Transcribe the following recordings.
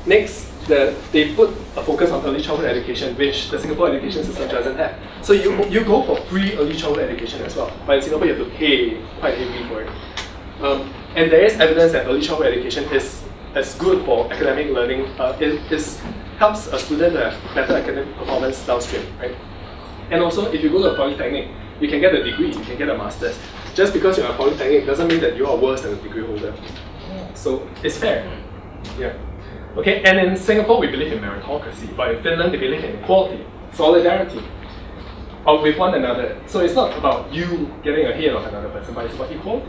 Next, they put a focus on early childhood education, which the Singapore education system doesn't have. So you go for free early childhood education as well, but in Singapore you have to pay quite heavily for it. And there is evidence that early childhood education is good for academic learning. It helps a student to have better academic performance downstream, right? And also, if you go to a polytechnic, you can get a degree, you can get a master's. Just because you're a polytechnic doesn't mean that you are worse than a degree holder. So it's fair. Yeah. Okay, and in Singapore we believe in meritocracy, but in Finland they believe in equality, solidarity, with one another. So it's not about you getting ahead of another person, but it's about equality.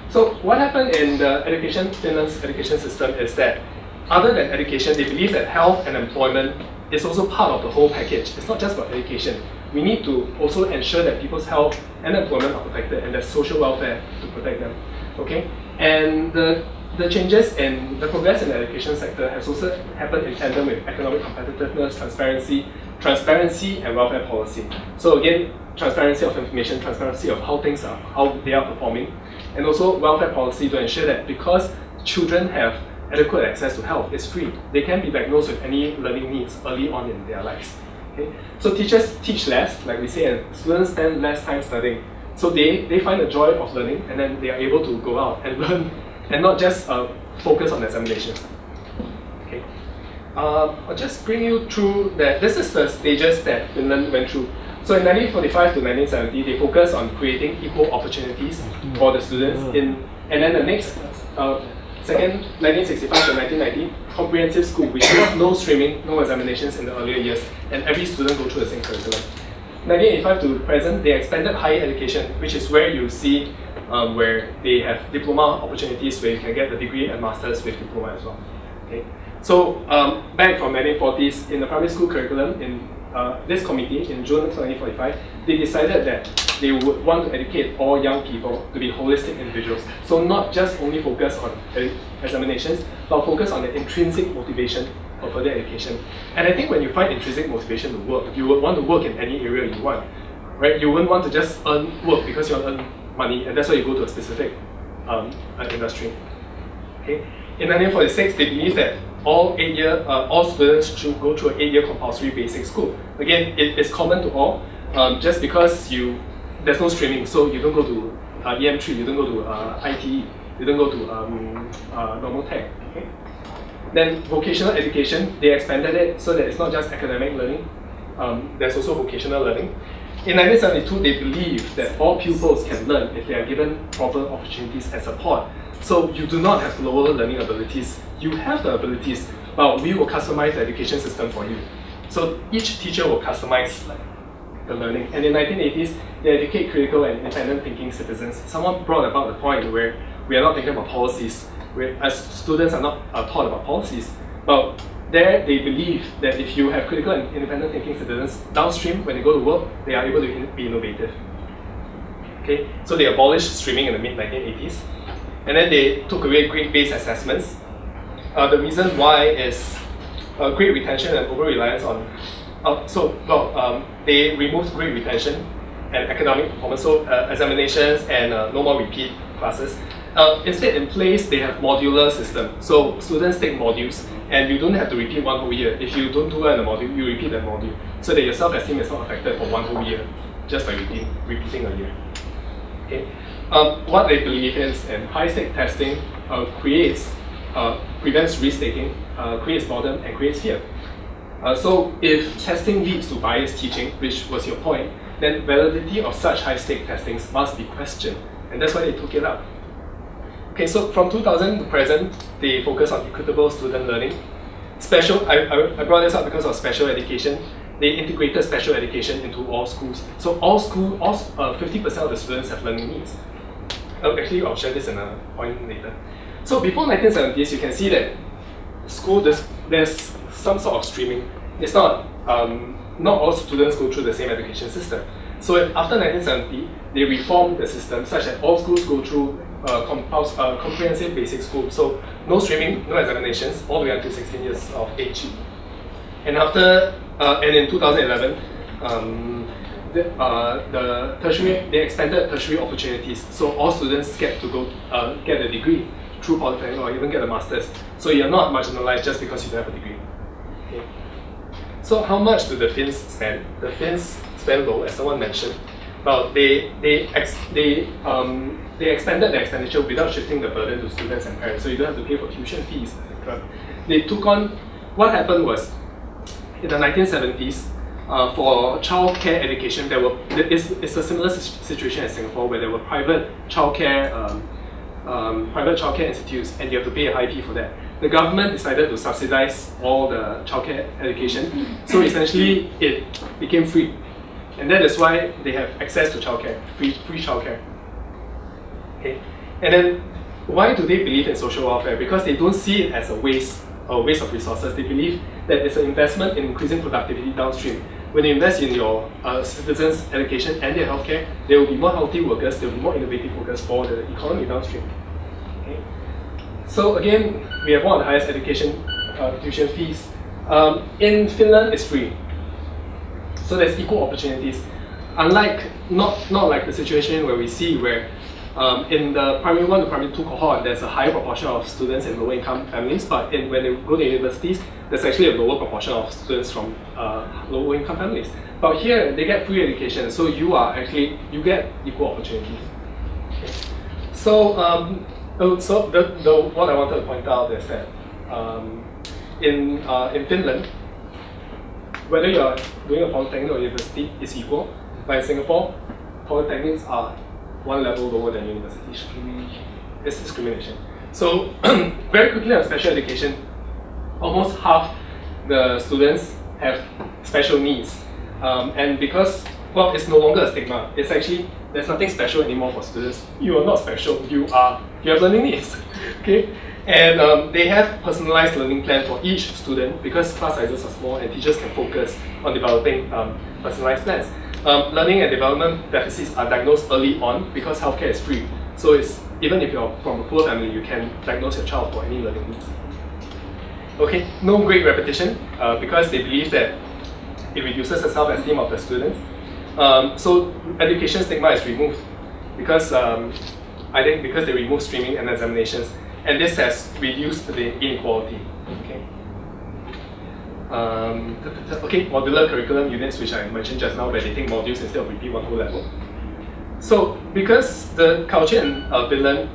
So what happened in Finland's education system is that other than education, they believe that health and employment is also part of the whole package. It's not just about education. We need to also ensure that people's health and employment are protected and there's social welfare to protect them. Okay? And the changes in the progress in the education sector has also happened in tandem with economic competitiveness, transparency and welfare policy. So again, transparency of information, transparency of how things are, how they are performing, and also welfare policy to ensure that because children have adequate access to health, it's free. They can be diagnosed with any learning needs early on in their lives. Okay? So teachers teach less, like we say, and students spend less time studying. So they find the joy of learning, and then they are able to go out and learn, and not just focus on examinations. Okay. I'll just bring you through that. This is the stages that Finland went through. So in 1945 to 1970, they focused on creating equal opportunities for the students. And then the next, second, 1965 to 1990, comprehensive school, which means no streaming, no examinations in the earlier years, and every student go through the same curriculum. 1985 to present, they expanded higher education, which is where you see where they have diploma opportunities where you can get the degree and masters with diploma as well. Okay. So back from 1940s, in the primary school curriculum, in this committee in June 1945, they decided that they would want to educate all young people to be holistic individuals. So not just only focus on examinations, but focus on the intrinsic motivation for further education. And I think when you find intrinsic motivation to work, you would want to work in any area you want, right? You wouldn't want to just earn work because you want to earn money, and that's why you go to a specific industry. Okay. In 1946, they believed that all students should go through an 8-year compulsory basic school. Again, it is common to all, just because there's no streaming, so you don't go to EM3, you don't go to ITE, you don't go to normal tech. Okay? Then vocational education, they expanded it so that it's not just academic learning, there's also vocational learning. In 1972, they believed that all pupils can learn if they are given proper opportunities and support. So you do not have lower learning abilities. You have the abilities, but we will customize the education system for you. So each teacher will customize the learning. And in the 1980s, they educate critical and independent thinking citizens. Someone brought about the point where we are not thinking about policies, as students are not taught about policies, but there they believe that if you have critical and independent thinking citizens, downstream, when they go to work, they are able to be innovative. Okay, so they abolished streaming in the mid-1980s. And then they took away grade-based assessments. The reason why is grade retention and over-reliance on... they removed grade retention and academic performance, so examinations and no more repeat classes. Instead, in place, they have modular system. So students take modules, and you don't have to repeat one whole year. If you don't do well in a module, you repeat that module, so that your self-esteem is not affected for one whole year, just by repeating a year. Okay. What they believe is, and high-stake testing prevents risk-taking, creates boredom, and creates fear. So if testing leads to biased teaching, which was your point, then validity of such high-stake testings must be questioned, and that's why they took it up. Okay, so from 2000 to present, they focus on equitable student learning. I brought this up because of special education. They integrated special education into all schools. So 50% of the students have learning needs. Actually, I'll share this in a point later. So before 1970s, you can see that there's some sort of streaming. It's not all students go through the same education system. So after 1970, they reformed the system such that all schools go through comprehensive basic school. So no streaming, no examinations, all the way until 16 years of age. And in 2011, they expanded tertiary opportunities. So all students get to go get a degree through Polytechnic or even get a master's. So you're not marginalized just because you don't have a degree. Okay. So how much do the Finns spend? The Finns spend low, as someone mentioned. Well, they expanded their expenditure without shifting the burden to students and parents. So you don't have to pay for tuition fees, etc. They took on, what happened was, in the 1970s, for childcare education, it's a similar situation as Singapore, where there were private childcare institutes, and you have to pay a high fee for that. The government decided to subsidize all the childcare education, so essentially it became free, and that is why they have access to childcare, free childcare. Okay, and then why do they believe in social welfare? Because they don't see it as a waste or waste of resources. They believe that it's an investment in increasing productivity downstream. When you invest in your citizens' education and their healthcare, there will be more healthy workers, there will be more innovative workers for the economy downstream. Okay. So again, we have one of the highest education tuition fees. In Finland, it's free. So there's equal opportunities. Unlike, not like the situation where we see where in the primary 1 to primary 2 cohort, there's a higher proportion of students in lower income families, but when they go to universities, there's actually a lower proportion of students from lower income families. But here, they get free education, so you get equal opportunities. Okay. So, what I wanted to point out is that in Finland, whether you're doing a polytechnic or university is equal, but in Singapore, polytechnics are one level lower than university. It's discrimination. So very quickly on special education, almost half the students have special needs. And because, well, it's no longer a stigma. It's actually, there's nothing special anymore for students. You are not special, you have learning needs. Okay? And they have personalized learning plan for each student because class sizes are small and teachers can focus on developing personalized plans. Learning and development deficits are diagnosed early on because healthcare is free. So even if you're from a poor family, you can diagnose your child for any learning needs. Okay, no grade repetition because they believe that it reduces the self-esteem of the students. So education stigma is removed because I think because they remove streaming and examinations, and this has reduced the inequality. Okay. Okay, modular curriculum units, which I mentioned just now, where they take modules instead of repeat one whole level. So, because the culture in Finland,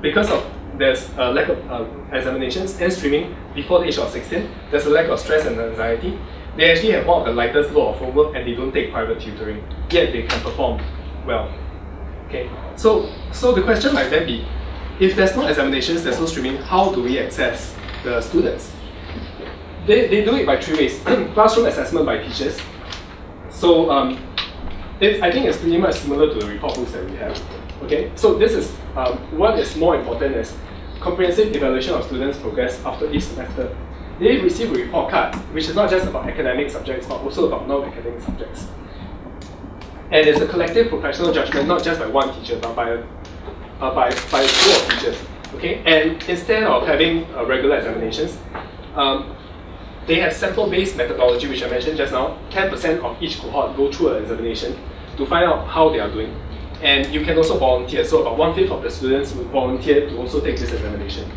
because of there's a lack of examinations and streaming before the age of 16, there's a lack of stress and anxiety. They actually have one of the lightest load of homework, and they don't take private tutoring, yet they can perform well. Okay, so the question might then be, if there's no examinations, there's no streaming, how do we access the students? They do it by 3 ways. Classroom assessment by teachers. So I think it's pretty much similar to the report books that we have. Okay, so this is what is more important is comprehensive evaluation of students' progress after each semester. They receive a report card, which is not just about academic subjects, but also about non-academic subjects. And it's a collective professional judgment, not just by one teacher, but by a school of teachers. Okay, and instead of having regular examinations, they have sample-based methodology, which I mentioned just now. 10% of each cohort go through an examination to find out how they are doing. And you can also volunteer. So about 1/5 of the students will volunteer to also take this examination.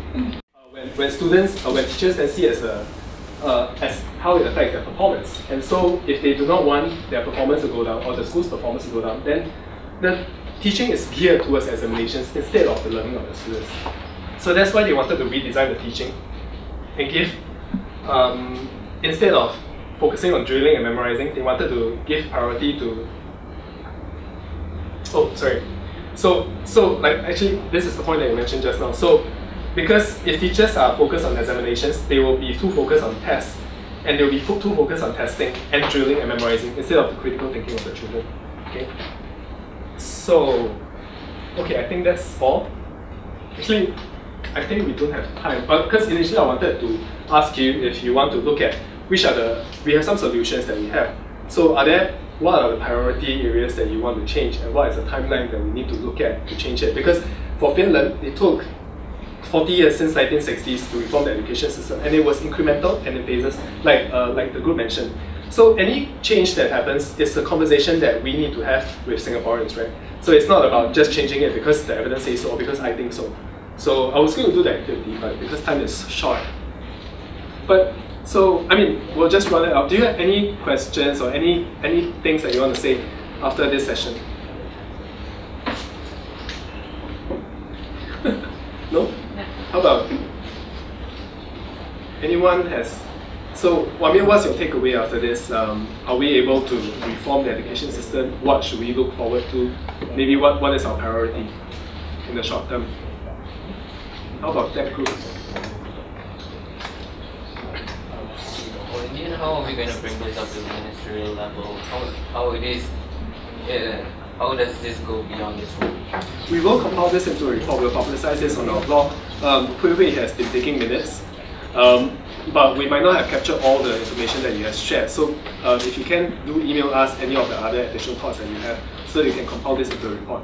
When teachers then see as how it affects their performance. And so if they do not want their performance to go down or the school's performance to go down, then the teaching is geared towards examinations instead of the learning of the students. So that's why they wanted to redesign the teaching and give instead of focusing on drilling and memorizing, they wanted to give priority to. Oh, sorry. So like actually, this is the point that you mentioned just now. So, because if teachers are focused on examinations, they will be too focused on tests, and they will be too focused on testing and drilling and memorizing instead of the critical thinking of the children. Okay. So, okay, I think that's all. Actually, I think we don't have time, but because initially I wanted to ask you if you want to look at we have some solutions that we have. So what are the priority areas that you want to change, and what is the timeline that we need to look at to change it? Because for Finland, it took 40 years since 1960s to reform the education system, and it was incremental and in phases, like the group mentioned. So any change that happens is a conversation that we need to have with Singaporeans, right? So it's not about just changing it because the evidence says so or because I think so. So I was going to do the activity, but because time is short. But so I mean, we'll just run it out. Do you have any questions or any things that you want to say after this session? No? How about anyone has? So, I mean, what's your takeaway after this? Are we able to reform the education system? What should we look forward to? Maybe what is our priority in the short term? How about that group? Well, how are we going to bring this up to the ministerial level? How it is? How does this go beyond this one? We will compile this into a report. We'll publicize this on our blog. Hui Hui has been taking minutes. But we might not have captured all the information that you have shared. So if you can, do email us any of the other additional thoughts that you have so that you can compile this into a report.